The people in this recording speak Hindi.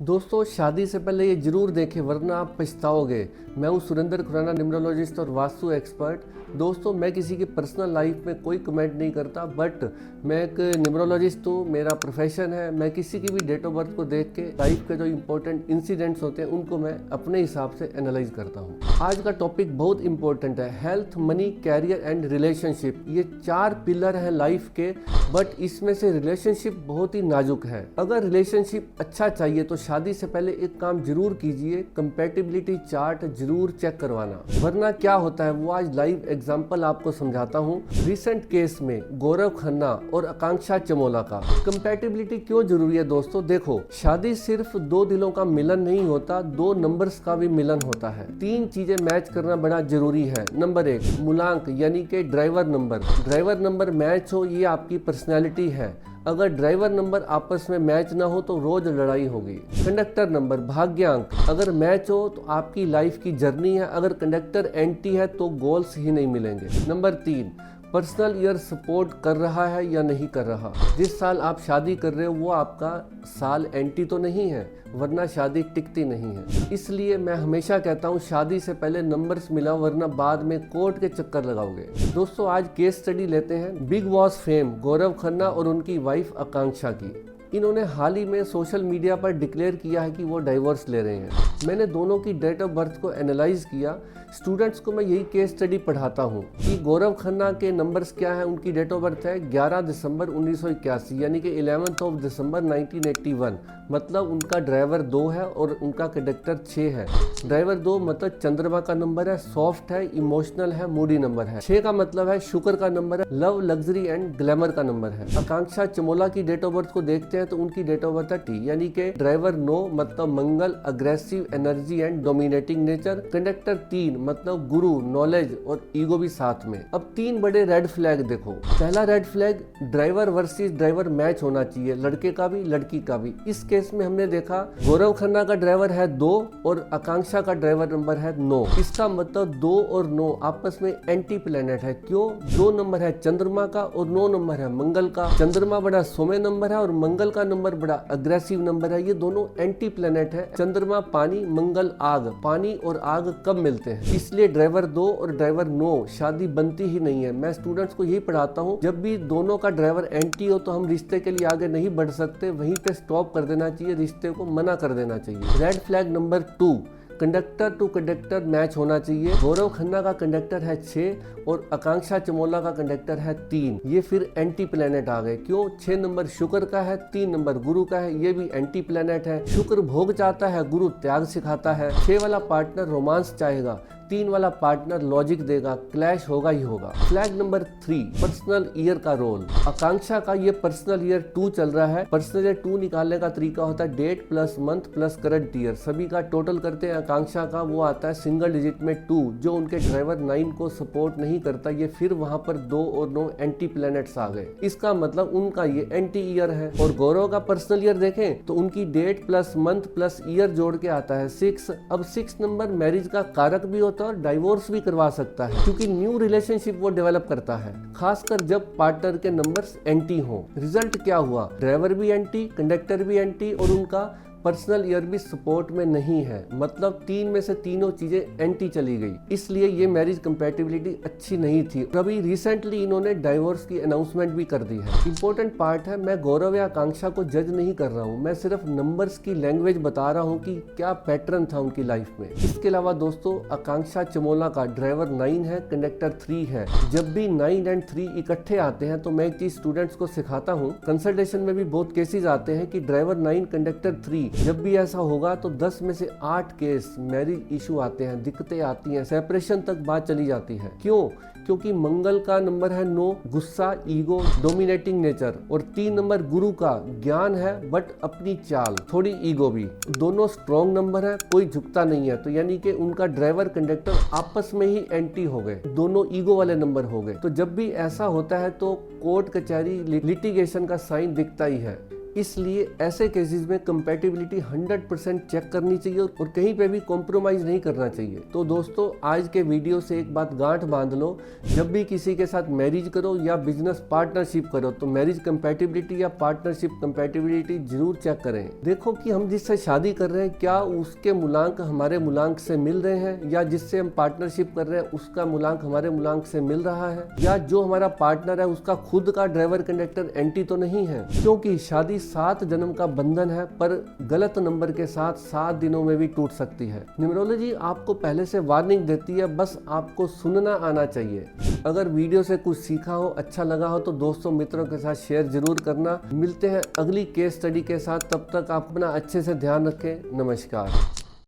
दोस्तों, शादी से पहले ये जरूर देखें वरना आप पछताओगे। मैं हूँ सुरेंद्र खुराना, न्यूमरोलॉजिस्ट और वास्तु एक्सपर्ट। दोस्तों, मैं किसी की पर्सनल लाइफ में कोई कमेंट नहीं करता, बट मैं एक न्यूमरोलॉजिस्ट हूँ, मेरा प्रोफेशन है। मैं किसी की भी डेट ऑफ बर्थ को देख के लाइफ के जो इंपॉर्टेंट इंसिडेंट्स होते हैं उनको मैं अपने हिसाब से एनालाइज करता हूँ। आज का टॉपिक बहुत इंपॉर्टेंट है, health, money, career and relationship. ये 4 पिलर हैं लाइफ के, बट इसमें से रिलेशनशिप बहुत ही नाजुक है। अगर रिलेशनशिप अच्छा चाहिए तो शादी से पहले एक काम जरूर कीजिए, कंपैटिबिलिटी चार्ट जरूर चेक करवाना। वरना क्या होता है वो आज लाइव एग्जांपल आपको समझाता हूँ। रिसेंट केस में गौरव खन्ना और आकांक्षा चमोला का। कंपैटिबिलिटी क्यों जरूरी है दोस्तों? देखो, शादी सिर्फ 2 दिलों का मिलन नहीं होता, 2 नंबर्स का भी मिलन होता है। 3 चीजें मैच करना बड़ा जरूरी है। नंबर 1, मूलांक यानी कि driver number. Driver number match हो, ये आपकी पर्सनैलिटी है। अगर ड्राइवर नंबर आपस में मैच ना हो तो रोज लड़ाई होगी। कंडक्टर नंबर, भाग्यांक, अगर मैच हो तो आपकी लाइफ की जर्नी है। अगर कंडक्टर एंटी है तो गोल्स ही नहीं मिलेंगे। नंबर 3, पर्सनल ईयर सपोर्ट कर रहा है या नहीं कर रहा। जिस साल आप शादी कर रहे हो वो आपका साल एंटी तो नहीं है, वरना शादी टिकती नहीं है। इसलिए मैं हमेशा कहता हूँ शादी से पहले नंबर्स मिलाओ, वरना बाद में कोर्ट के चक्कर लगाओगे। दोस्तों, आज केस स्टडी लेते हैं big boss fame Gaurav Khanna और उनकी वाइफ आकांक्षा की। इन्होंने हाल ही में सोशल मीडिया पर डिक्लेयर किया है कि वो डाइवोर्स ले रहे हैं। मैंने दोनों की डेट ऑफ बर्थ को एनालाइज किया। स्टूडेंट्स को मैं यही केस स्टडी पढ़ाता हूँ कि गौरव खन्ना के नंबर्स क्या है। उनकी डेट ऑफ बर्थ है 11 दिसंबर 1981, यानी कि 11 दिसंबर 1981। मतलब उनका ड्राइवर 2 है और उनका कंडक्टर 6 है। ड्राइवर 2 मतलब चंद्रमा का नंबर है, सॉफ्ट है, इमोशनल है, मूडी नंबर है। 6 का मतलब है शुक्र का नंबर है, लव, लग्जरी एंड ग्लैमर का नंबर है। आकांक्षा चमोला की डेट ऑफ बर्थ को देखते हैं तो उनकी डेट ऑफ बर्थ है T, यानी कि ड्राइवर 9 मतलब Mangal, aggressive energy and dominating nature. Conductor 3 मतलब गुरु, नॉलेज और ईगो भी साथ में। अब 3 बड़े रेड फ्लैग देखो। पहला red flag, driver versus driver match होना चाहिए, लड़के का भी लड़की का भी। इस केस में हमने देखा गौरव खन्ना का ड्राइवर है 2 और आकांक्षा का ड्राइवर नंबर है 9। इसका मतलब 2 और 9 आपस में एंटी प्लेनेट है। क्यों? 2 नंबर है चंद्रमा का और 9 नंबर है मंगल का। चंद्रमा बड़ा सौम्य नंबर है और मंगल का नंबर बड़ा अग्रेसिव नंबर है। ये दोनों एंटी प्लेनेट है। चंद्रमा पानी, मंगल आग। पानी और आग कब मिलते हैं? इसलिए ड्राइवर 2 और ड्राइवर 9 शादी बनती ही नहीं है। मैं स्टूडेंट्स को यही पढ़ाता हूँ, जब भी दोनों का ड्राइवर एंटी हो तो हम रिश्ते के लिए आगे नहीं बढ़ सकते, वहीं पे स्टॉप कर देना चाहिए, रिश्ते को मना कर देना चाहिए। Red flag number 2, conductor to conductor match होना चाहिए। गौरव खन्ना का कंडक्टर है 6 और आकांक्षा चमोला का कंडक्टर है 3। ये फिर एंटी प्लेनेट आ गए। क्यों? 6 नंबर शुक्र का है, 3 नंबर गुरु का है, ये भी एंटी प्लेनेट है। शुक्र भोग चाहता है, गुरु त्याग सिखाता है। 6 वाला पार्टनर रोमांस चाहेगा, 3 वाला पार्टनर लॉजिक देगा, क्लैश होगा ही होगा। फ्लैग नंबर 3, पर्सनल ईयर का रोल। आकांक्षा का ये पर्सनल ईयर 2 चल रहा है। पर्सनल ईयर 2 निकालने का तरीका होता है date plus month plus current year. सभी का टोटल करते हैं, आकांक्षा का वो आता है सिंगल डिजिट में 2, जो उनके ड्राइवर 9 को सपोर्ट नहीं करता। ये फिर वहां पर 2 और 9 एंटी प्लैनेट्स आ गए। इसका मतलब उनका ये एंटी ईयर है। और गौरव का पर्सनल ईयर देखें तो उनकी date plus month plus year जोड़ के आता है 6। अब 6 नंबर मैरिज का कारक भी होता है और डाइवोर्स भी करवा सकता है, क्योंकि न्यू रिलेशनशिप वो डेवलप करता है, खासकर जब पार्टनर के नंबर्स एंटी हो। रिजल्ट क्या हुआ? ड्राइवर भी एंटी, कंडक्टर भी एंटी और उनका पर्सनल ईयर भी सपोर्ट में नहीं है। मतलब 3 में से तीनों चीजें एंटी चली गई। इसलिए ये मैरिज कंपैटिबिलिटी अच्छी नहीं थी। अभी रिसेंटली इन्होंने डाइवोर्स की अनाउंसमेंट भी कर दी है। इंपॉर्टेंट पार्ट है, मैं गौरव या आकांक्षा को जज नहीं कर रहा हूँ, मैं सिर्फ नंबर्स की लैंग्वेज बता रहा हूँ कि क्या पैटर्न था उनकी लाइफ में। इसके अलावा दोस्तों, आकांक्षा चमोला का ड्राइवर 9 है, कंडक्टर 3 है। जब भी 9 एंड 3 इकट्ठे आते हैं तो मैं एक चीज स्टूडेंट्स को सिखाता हूँ, कंसल्टेशन में भी बहुत केसेस आते हैं कि ड्राइवर 9 कंडक्टर 3। जब भी ऐसा होगा तो 10 में से 8 केस मैरिज इशू आते हैं, दिक्कतें आती हैं, सेपरेशन तक बात चली जाती है। क्यों? क्योंकि मंगल का नंबर है 9, गुस्सा, ईगो, डोमिनेटिंग नेचर। और 3 नंबर गुरु का ज्ञान है बट अपनी चाल, थोड़ी ईगो भी। दोनों स्ट्रॉन्ग नंबर है, कोई झुकता नहीं है। तो यानी कि उनका ड्राइवर कंडक्टर आपस में ही एंटी हो गए, दोनों ईगो वाले नंबर हो गए। तो जब भी ऐसा होता है तो कोर्ट कचहरी, लिटिगेशन का साइन दिखता ही है। इसलिए ऐसे केसेस में कंपैटिबिलिटी 100% चेक करनी चाहिए और कहीं पे भी कॉम्प्रोमाइज़ नहीं करना चाहिए। तो दोस्तों आज के वीडियो से एक बात गांठ बांध लो, जब भी किसी के साथ मैरिज करो या बिजनेस पार्टनरशिप करो तो मैरिज कंपैटिबिलिटी या पार्टनरशिप कंपैटिबिलिटी जरूर चेक करें। देखो कि हम जिससे शादी कर रहे हैं क्या उसके मूलांक हमारे मूलांक से मिल रहे हैं, या जिससे हम पार्टनरशिप कर रहे हैं उसका मूलांक हमारे मूलांक से मिल रहा है, या जो हमारा पार्टनर है उसका खुद का ड्राइवर कंडक्टर एंटी तो नहीं है। क्योंकि शादी 7 जन्म का बंधन है, पर गलत नंबर के साथ 7 दिनों में भी टूट सकती है। न्यूमरोलॉजी आपको पहले से वार्निंग देती है, बस आपको सुनना आना चाहिए। अगर वीडियो से कुछ सीखा हो, अच्छा लगा हो तो दोस्तों मित्रों के साथ शेयर जरूर करना। मिलते हैं अगली केस स्टडी के साथ, तब तक आप अपना अच्छे से ध्यान रखें। नमस्कार।